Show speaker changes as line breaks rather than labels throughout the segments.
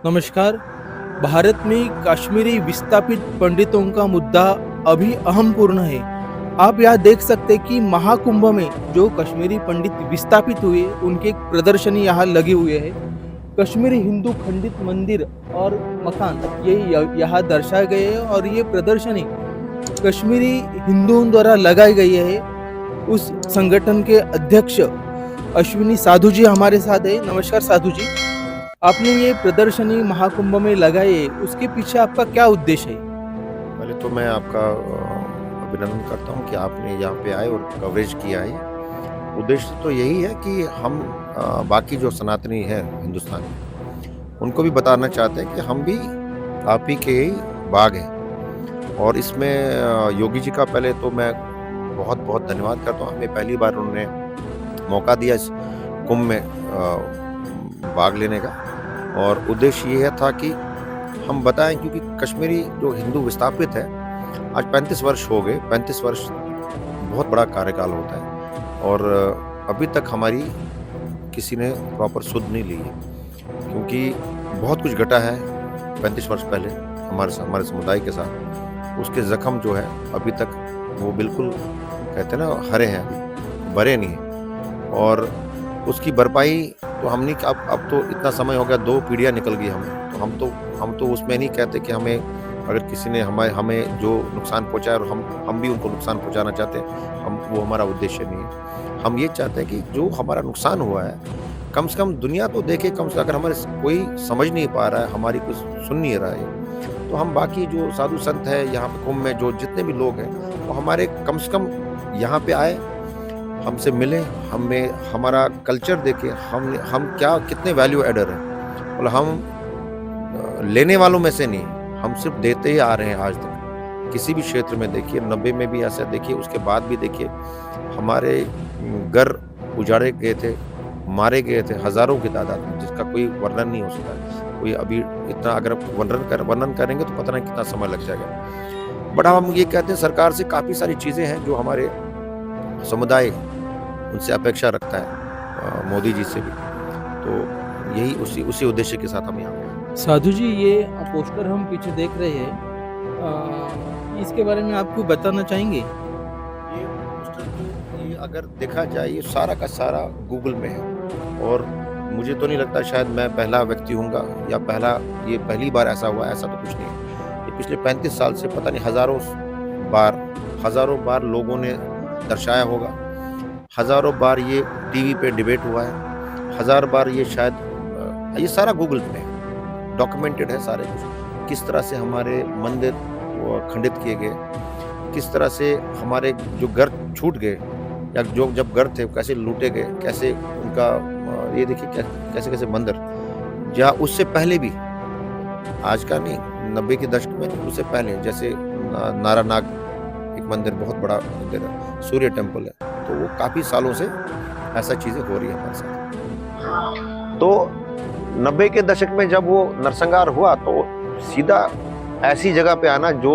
नमस्कार। भारत में कश्मीरी विस्थापित पंडितों का मुद्दा अभी अहम पूर्ण है। आप यहाँ देख सकते हैं कि महाकुंभ में जो कश्मीरी पंडित विस्थापित हुए, उनके एक प्रदर्शनी यहाँ लगे हुए है। कश्मीरी हिंदू खंडित मंदिर और मकान ये यहाँ दर्शाए गए हैं और ये प्रदर्शनी कश्मीरी हिंदुओं द्वारा लगाई गई है। उस संगठन के अध्यक्ष अश्विनी साधु जी हमारे साथ है। नमस्कार साधु जी। आपने ये प्रदर्शनी महाकुंभ में लगाई है, उसके पीछे आपका क्या उद्देश्य है?
पहले तो मैं आपका अभिनंदन करता हूँ कि आपने यहाँ पे आए और कवरेज किया है। उद्देश्य तो यही है कि हम बाकी जो सनातनी हैं हिंदुस्तान में, उनको भी बताना चाहते हैं कि हम भी आप ही के ही बाग हैं। और इसमें योगी जी का पहले तो मैं बहुत बहुत धन्यवाद करता हूँ। हमें पहली बार उन्होंने मौका दिया इस कुंभ में भाग लेने का, और उद्देश्य ये था कि हम बताएं, क्योंकि कश्मीरी जो हिंदू विस्थापित है, आज 35 वर्ष हो गए। 35 वर्ष बहुत बड़ा कार्यकाल होता है, और अभी तक हमारी किसी ने प्रॉपर सुध नहीं ली है, क्योंकि बहुत कुछ घटा है 35 वर्ष पहले हमारे समुदाय के साथ। उसके जख्म जो है अभी तक वो बिल्कुल कहते हैं ना, हरे हैं, अभी भरे नहीं हैं। और उसकी भरपाई तो हम नहीं, अब तो इतना समय हो गया, 2 पीढ़ियाँ निकल गई हमें, तो हम तो उसमें नहीं कहते कि हमें, अगर किसी ने हमें जो नुकसान पहुंचाया और हम भी उनको नुकसान पहुंचाना चाहते हैं, वो हमारा उद्देश्य नहीं है। हम ये चाहते हैं कि जो हमारा नुकसान हुआ है, कम से कम दुनिया तो देखे। कम से अगर हमारे कोई समझ नहीं पा रहा है, हमारी कुछ सुन नहीं रहा है, तो हम बाकी जो साधु संत है यहाँ पे कुंभ में, जो जितने भी लोग हैं, वो हमारे कम से कम यहाँ पे आए, हमसे मिले, हमें हमारा कल्चर देखे, हम क्या कितने वैल्यू एडर हैं। और हम लेने वालों में से नहीं, हम सिर्फ देते ही आ रहे हैं आज तक। किसी भी क्षेत्र में देखिए, 90 में भी ऐसा देखिए, उसके बाद भी देखिए, हमारे घर उजाड़े गए थे, मारे गए थे हजारों की तादाद में, जिसका कोई वर्णन नहीं हो सकता। कोई अभी इतना अगर वर्णन करेंगे तो पता नहीं कितना समय लग जाएगा। बट हम ये कहते हैं, सरकार से काफ़ी सारी चीज़ें हैं जो हमारे समुदाय उनसे अपेक्षा रखता है, मोदी जी से भी। तो यही उसी उद्देश्य के साथ हम यहाँ पे।
साधु जी, ये पोस्टर हम पीछे देख रहे हैं, इसके बारे में आप कुछ बताना चाहेंगे?
ये पोस्टर तो, ये अगर देखा जाए, ये सारा का सारा गूगल में है, और मुझे तो नहीं लगता शायद मैं पहला व्यक्ति हूँगा या ये पहली बार ऐसा हुआ, ऐसा तो कुछ नहीं है। ये पिछले 35 साल से पता नहीं हजारों बार लोगों ने दर्शाया होगा, हजारों बार ये टीवी पे डिबेट हुआ है, हजार बार ये शायद ये सारा गूगल पे डॉक्यूमेंटेड है सारे कुछ। किस तरह से हमारे मंदिर खंडित किए गए, किस तरह से हमारे जो घर छूट गए, या जो जब घर थे कैसे लूटे गए, कैसे उनका ये देखिए कैसे कैसे मंदिर, या उससे पहले भी, आज का नहीं, 90 के दशक में, उससे पहले, जैसे नारानाग एक मंदिर, बहुत बड़ा मंदिर है, सूर्य टेम्पल है, तो वो काफ़ी सालों से ऐसा चीज़ें हो रही है हमारे साथ। तो 90 के दशक में जब वो नरसंहार हुआ, तो सीधा ऐसी जगह पे आना जो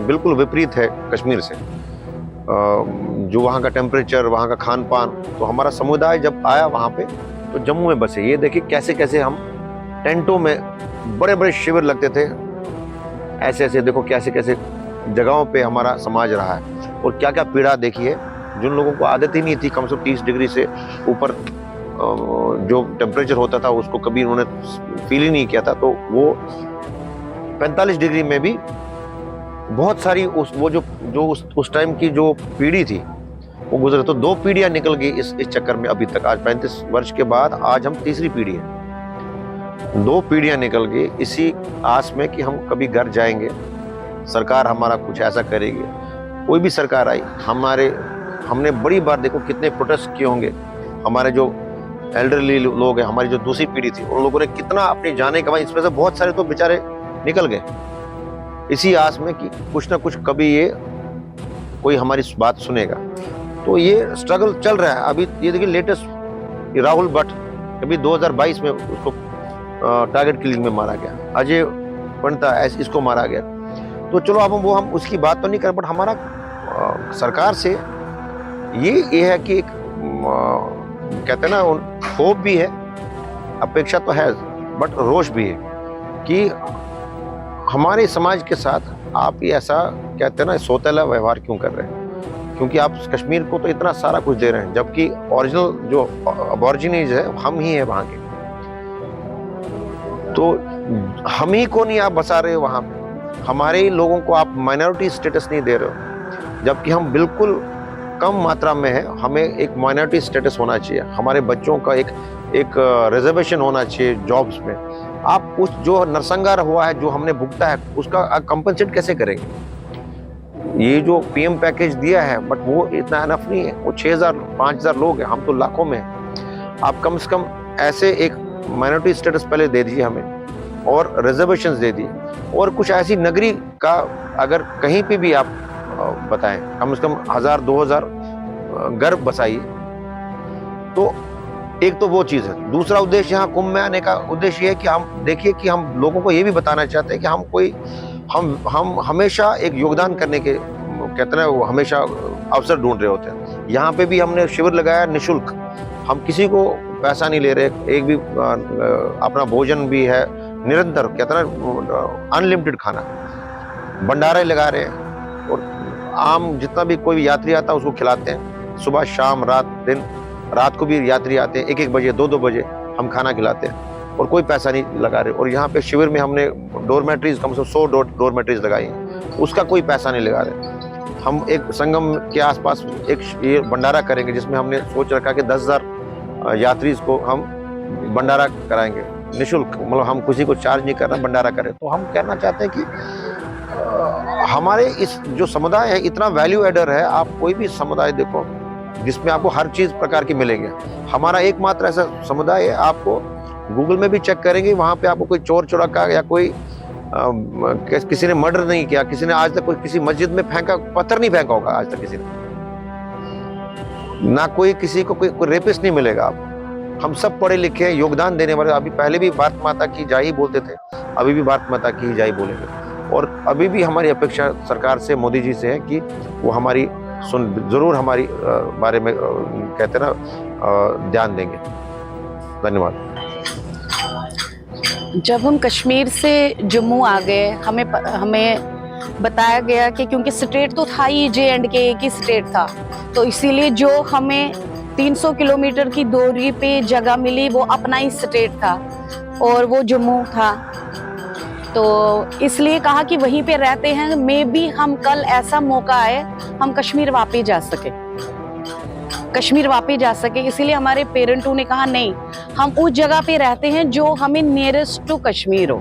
बिल्कुल विपरीत है कश्मीर से, जो वहाँ का टेम्परेचर, वहाँ का खान पान। तो हमारा समुदाय जब आया वहाँ पे, तो जम्मू में बसे। ये देखिए कैसे कैसे हम टेंटों में, बड़े बड़े शिविर लगते थे, ऐसे ऐसे देखो कैसे कैसे जगहों पे हमारा समाज रहा है। और क्या क्या पीड़ा देखी है, जिन लोगों को आदत ही नहीं थी कम से कम 30 डिग्री से ऊपर जो टेम्परेचर होता था, उसको कभी उन्होंने फील ही नहीं किया था, तो वो 45 डिग्री में भी बहुत सारी उस टाइम की जो पीढ़ी थी वो गुजरे। तो 2 पीढ़ियां निकल गई इस चक्कर में अभी तक। आज 35 वर्ष के बाद आज हम तीसरी पीढ़ी है। 2 पीढ़ियां निकल गई इसी आस में कि हम कभी घर जाएंगे, सरकार हमारा कुछ ऐसा करेगी। कोई भी सरकार आई, हमने बड़ी बार देखो कितने प्रोटेस्ट किए होंगे। हमारे जो एल्डरली लोग हैं, हमारी जो दूसरी पीढ़ी थी, उन लोगों ने कितना अपनी जाने कमाई। इसमें से बहुत सारे तो बेचारे निकल गए इसी आस में कि कुछ ना कुछ कभी ये कोई हमारी बात सुनेगा। तो ये स्ट्रगल चल रहा है। अभी ये देखिए लेटेस्ट राहुल भट्ट, अभी 2022 में उसको टारगेट किलिंग में मारा गया। अजय पंडिता इसको मारा गया। तो चलो अब हम उसकी बात तो नहीं करें, बट हमारा सरकार से ये है कि एक कहते हैं ना, होप भी है, अपेक्षा तो है, बट रोष भी है कि हमारे समाज के साथ आप ये ऐसा कहते हैं ना सौतेला व्यवहार क्यों कर रहे हैं, क्योंकि आप कश्मीर को तो इतना सारा कुछ दे रहे हैं, जबकि ओरिजिनल जो अबॉर्जिनीज है हम ही है वहाँ के, तो हम ही को नहीं आप बसा रहे हो वहाँ पे, हमारे ही लोगों को आप माइनॉरिटी स्टेटस नहीं दे रहे हो, जबकि हम बिल्कुल कम मात्रा में है, हमें एक माइनॉरिटी स्टेटस होना चाहिए, हमारे बच्चों का एक रिजर्वेशन होना चाहिए जॉब्स में। आप उस जो नरसंहार हुआ है, जो हमने भुगता है, उसका कंपनसेट कैसे करेंगे? ये जो पीएम पैकेज दिया है, बट वो इतना इनफ नहीं है, वो 6,000 5,000 लोग हैं, हम तो लाखों में हैं। आप कम से कम ऐसे एक माइनॉरिटी स्टेटस पहले दे दीजिए हमें, और रिजर्वेशंस दे दिए, और कुछ ऐसी नगरी का अगर कहीं पे भी आप बताएं, कम से कम 1,000-2,000 घर बसाइए। तो एक तो वो चीज़ है। दूसरा उद्देश्य यहाँ कुंभ में आने का उद्देश्य है कि हम देखिए कि हम लोगों को ये भी बताना चाहते हैं कि हम हमेशा एक योगदान करने के कहते हैं वो हमेशा अवसर ढूंढ रहे होते हैं। यहाँ पे भी हमने शिविर लगाया निःशुल्क, हम किसी को पैसा नहीं ले रहे, एक भी अपना भोजन भी है निरंतर, कहते हैं अनलिमिटेड खाना, भंडारे लगा रहे हैं, और आम जितना भी कोई यात्री आता है उसको खिलाते हैं, सुबह शाम रात दिन, रात को भी यात्री आते हैं 1-1 बजे 2-2 बजे हम खाना खिलाते हैं, और कोई पैसा नहीं लगा रहे। और यहाँ पे शिविर में हमने डोरमेट्रीज कम से कम 100 डोरमेट्रीज लगाई हैं, उसका कोई पैसा नहीं लगा रहे। हम एक संगम के आसपास एक ये भंडारा करेंगे, जिसमें हमने सोच रखा कि 10,000 यात्री को हम भंडारा कराएंगे निःशुल्क, मतलब हम किसी को चार्ज नहीं कर रहे, भंडारा करें। तो हम कहना चाहते हैं कि हमारे इस जो समुदाय है इतना वैल्यू एडर है। आप कोई भी समुदाय देखो जिसमें आपको हर चीज प्रकार की मिलेगी, हमारा एकमात्र ऐसा समुदाय है। आपको गूगल में भी चेक करेंगे, वहां पे आपको कोई चोर चुराका या कोई किसी ने मर्डर नहीं किया, किसी ने आज तक कोई किसी मस्जिद में फेंका पत्थर नहीं फेंका होगा आज तक किसी ने, ना कोई किसी को कोई रेपिस्ट नहीं मिलेगा। आप हम सब पढ़े लिखे हैं, योगदान देने वाले। अभी पहले भी भारत माता की जय ही बोलते थे, अभी भी भारत माता की जय बोलेंगे, और अभी भी हमारी अपेक्षा सरकार से, मोदी जी से है कि वो हमारी जरूर हमारी बारे में कहते ना ध्यान देंगे। धन्यवाद।
जब हम कश्मीर से जम्मू आ गए, हमें बताया गया कि क्योंकि स्टेट तो था ही J&K एक ही स्टेट था, तो इसीलिए जो हमें 300 किलोमीटर की दूरी पे जगह मिली वो अपना ही स्टेट था, और वो जम्मू था। तो इसलिए कहा कि वहीं पे रहते हैं, मे बी हम कल ऐसा मौका आए हम कश्मीर वापस जा सके। इसीलिए हमारे पेरेंटों ने कहा नहीं, हम उस जगह पे रहते हैं जो हमें नियरेस्ट टू कश्मीर हो।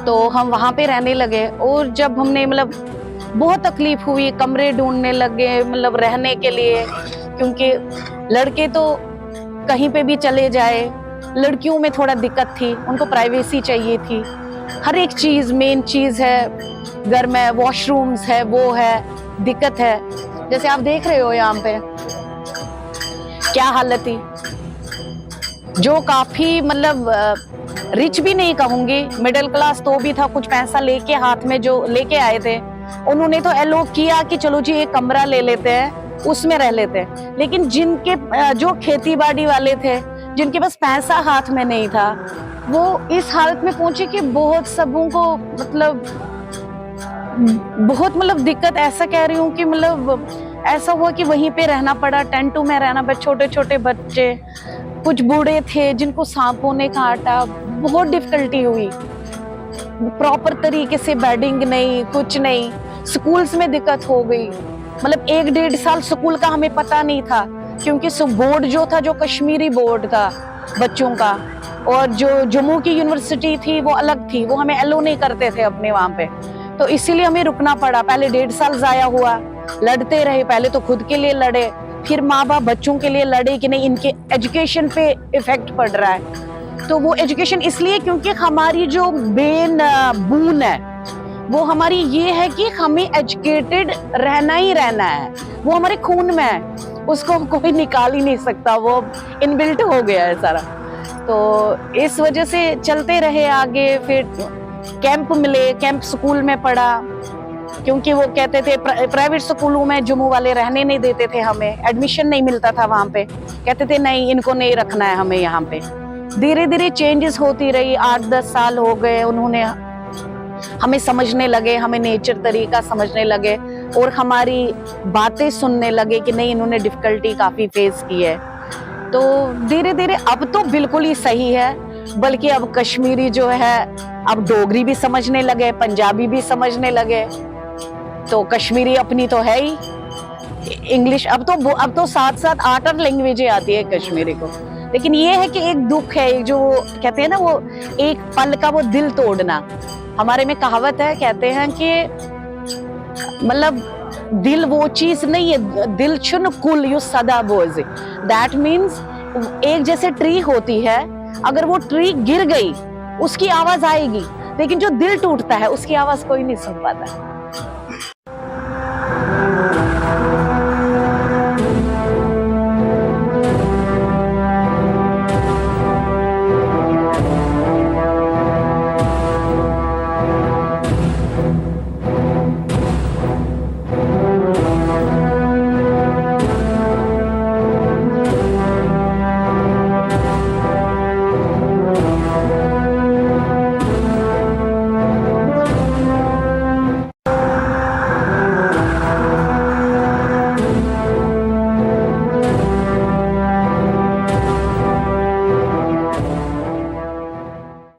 तो हम वहाँ पे रहने लगे, और जब हमने मतलब बहुत तकलीफ हुई, कमरे ढूंढने लगे मतलब रहने के लिए, क्योंकि लड़के तो कहीं पे भी चले जाए, लड़कियों में थोड़ा दिक्कत थी, उनको प्राइवेसी चाहिए थी। हर एक चीज, मेन चीज है घर में, वॉशरूम्स है, वो है, दिक्कत है। जैसे आप देख रहे हो यहाँ पे क्या हालत थी, जो काफी मतलब रिच भी नहीं कहूंगी, मिडिल क्लास तो भी था, कुछ पैसा लेके हाथ में जो लेके आए थे, उन्होंने तो एलो किया कि चलो जी एक कमरा ले लेते हैं, उसमें रह लेते हैं। लेकिन जिनके जो खेती बाड़ी वाले थे, जिनके पास पैसा हाथ में नहीं था, वो इस हालत में पहुंचे कि बहुत सबों को मतलब दिक्कत, ऐसा कह रही हूँ कि मतलब ऐसा हुआ कि वहीं पे रहना पड़ा, टेंटों में रहना पड़ा। छोटे छोटे बच्चे, कुछ बूढ़े थे जिनको सांपों ने काटा, बहुत डिफिकल्टी हुई। प्रॉपर तरीके से बेडिंग नहीं, कुछ नहीं। स्कूल्स में दिक्कत हो गई, मतलब 1-1.5 साल स्कूल का हमें पता नहीं था, क्योंकि बोर्ड जो था, जो कश्मीरी बोर्ड था बच्चों का, और जो जम्मू की यूनिवर्सिटी थी वो अलग थी, वो हमें एलो नहीं करते थे अपने वहां पे। तो इसीलिए हमें रुकना पड़ा। पहले 1.5 साल जाया हुआ, लड़ते रहे। पहले तो खुद के लिए लड़े, फिर माँ बाप बच्चों के लिए लड़े कि नहीं, इनके एजुकेशन पे इफेक्ट पड़ रहा है। तो वो एजुकेशन इसलिए क्योंकि हमारी जो मेन बून है वो हमारी ये है कि हमें एजुकेटेड रहना ही रहना है, वो हमारे खून में है, उसको कोई निकाल ही नहीं सकता, वो इनबिल्ट हो गया है सारा। तो इस वजह से चलते रहे आगे। फिर कैंप मिले, कैंप स्कूल में पढ़ा, क्योंकि वो कहते थे प्राइवेट स्कूलों में जम्मू वाले रहने नहीं देते थे, हमें एडमिशन नहीं मिलता था वहाँ पे, कहते थे नहीं इनको नहीं रखना है हमें यहाँ पे। धीरे धीरे चेंजेस होती रही, 8-10 साल हो गए, उन्होंने हमें समझने लगे, हमें नेचर तरीका समझने लगे और हमारी बातें सुनने लगे कि नहीं, इन्होंने डिफिकल्टी काफी फेस की है। तो धीरे धीरे अब तो बिल्कुल ही सही है, बल्कि अब कश्मीरी जो है, अब डोगरी भी समझने लगे, पंजाबी भी समझने लगे, तो कश्मीरी अपनी तो है ही, इंग्लिश अब तो 7-7 8 लैंग्वेजें आती है कश्मीरी को। लेकिन ये है कि एक दुख है, एक जो कहते हैं ना, वो एक पल का वो दिल तोड़ना। हमारे में कहावत है, कहते हैं कि मतलब दिल वो चीज नहीं है, दिल चुन कुल यू सदा बोझ। दैट मीन्स एक जैसे ट्री होती है, अगर वो ट्री गिर गई उसकी आवाज आएगी, लेकिन जो दिल टूटता है उसकी आवाज कोई नहीं सुन पाता।